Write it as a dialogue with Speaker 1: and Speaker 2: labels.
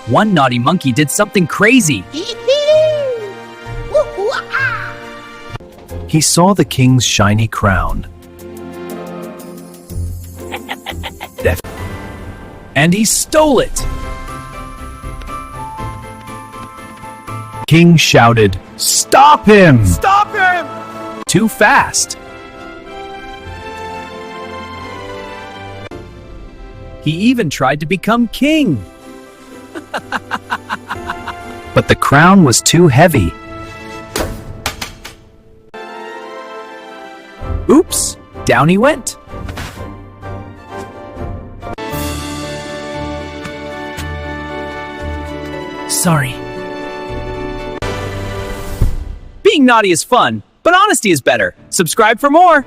Speaker 1: One naughty monkey did something crazy.
Speaker 2: He saw the king's shiny crown. And he stole it. King shouted, "Stop him!
Speaker 3: Stop him!
Speaker 2: Too fast."
Speaker 1: He even tried to become king.
Speaker 2: But the crown was too heavy. Oops, down he went.
Speaker 1: Sorry. Being naughty is fun, but honesty is better. Subscribe for more.